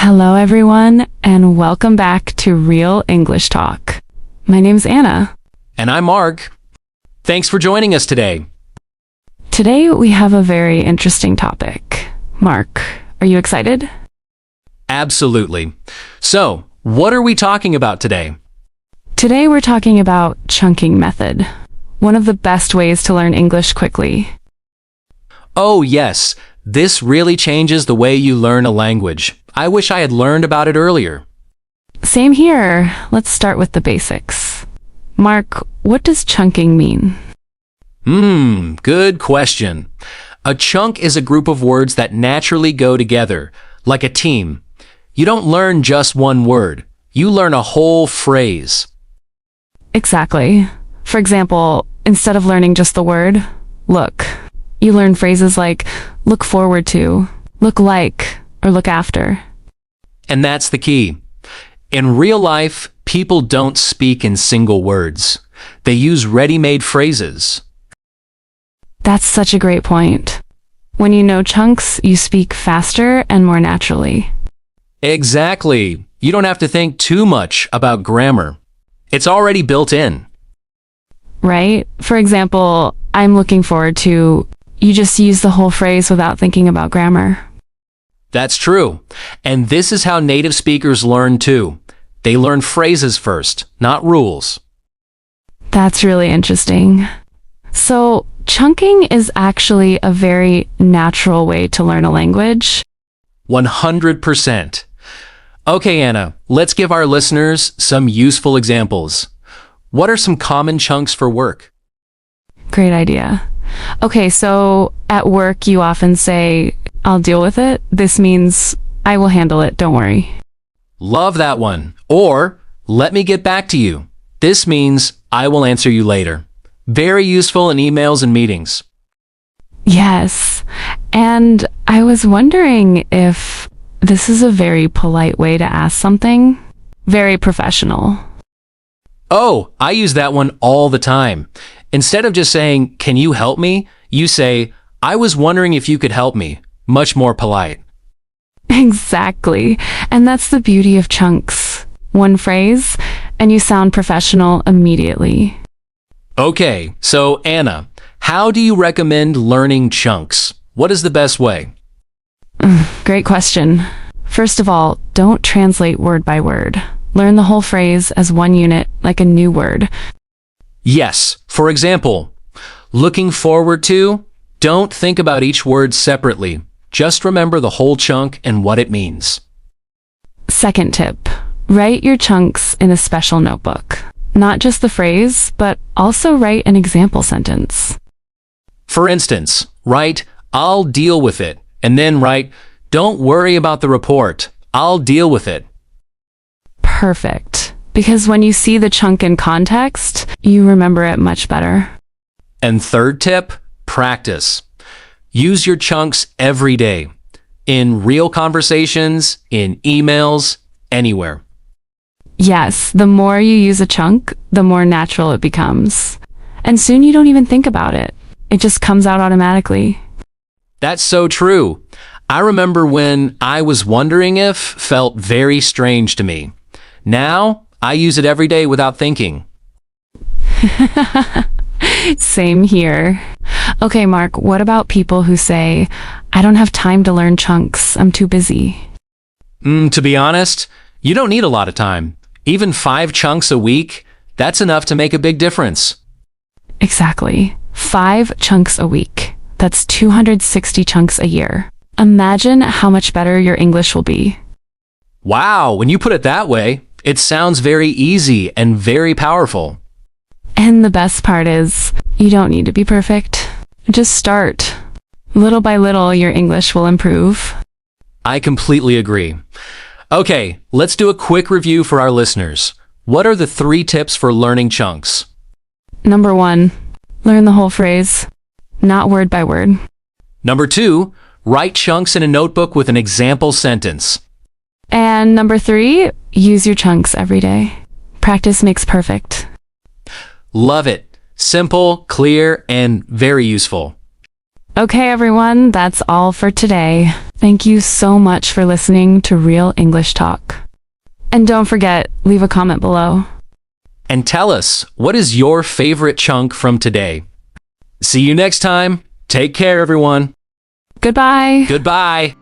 Hello, everyone, and welcome back to Real English Talk. My name's Anna. And I'm Mark. Thanks for joining us today. Today, we have a very interesting topic. Mark, are you excited? Absolutely. So, what are we talking about today? Today, we're talking about chunking method, one of the best ways to learn English quickly. Oh, yes. This really changes the way you learn a language. I wish I had learned about it earlier. Same here. Let's start with the basics. Mark, what does chunking mean? Good question. A chunk is a group of words that naturally go together, like a team. You don't learn just one word. You learn a whole phrase. Exactly. For example, instead of learning just the word, look, you learn phrases like look forward to, look like, or look after. And that's the key. In real life, people don't speak in single words. They use ready-made phrases. That's such a great point. When you know chunks, you speak faster and more naturally. Exactly. You don't have to think too much about grammar. It's already built in. Right? For example, I'm looking forward to, you just use the whole phrase without thinking about grammar. That's true. And this is how native speakers learn too. They learn phrases first, not rules. That's really interesting. So, chunking is actually a very natural way to learn a language. 100%. Okay, Anna, let's give our listeners some useful examples. What are some common chunks for work? Great idea. Okay, so at work you often say, I'll deal with it. This means I will handle it, don't worry. Love that one. Or, let me get back to you. This means I will answer you later. Very useful in emails and meetings. Yes, and I was wondering if this is a very polite way to ask something. Very professional. Oh, I use that one all the time. Instead of just saying, can you help me? You say, I was wondering if you could help me. Much more polite. Exactly. And that's the beauty of chunks. One phrase, and you sound professional immediately. Okay, so Anna, how do you recommend learning chunks? What is the best way? Great question. First of all, don't translate word by word. Learn the whole phrase as one unit, like a new word. Yes, for example, looking forward to, don't think about each word separately. Just remember the whole chunk and what it means. Second tip, write your chunks in a special notebook. Not just the phrase, but also write an example sentence. For instance, write, I'll deal with it, and then write, don't worry about the report. I'll deal with it. Perfect. Because when you see the chunk in context, you remember it much better. And third tip, practice. Use your chunks every day. In real conversations, in emails, anywhere. Yes, the more you use a chunk, the more natural it becomes. And soon you don't even think about it. It just comes out automatically. That's so true. I remember when I was wondering if felt very strange to me. Now, I use it every day without thinking. Same here. Okay, Mark, what about people who say, I don't have time to learn chunks, I'm too busy? To be honest, you don't need a lot of time. Even 5 chunks a week, that's enough to make a big difference. Exactly. 5 chunks a week. That's 260 chunks a year. Imagine how much better your English will be. Wow, when you put it that way, it sounds very easy and very powerful. And the best part is, you don't need to be perfect. Just start. Little by little, your English will improve. I completely agree. Okay, let's do a quick review for our listeners. What are the 3 tips for learning chunks? Number 1, learn the whole phrase, not word by word. Number 2, write chunks in a notebook with an example sentence. And number 3, use your chunks every day. Practice makes perfect. Love it. Simple, clear, and very useful. Okay, everyone, that's all for today. Thank you so much for listening to Real English Talk. And don't forget, leave a comment below. And tell us, what is your favorite chunk from today? See you next time. Take care, everyone. Goodbye. Goodbye.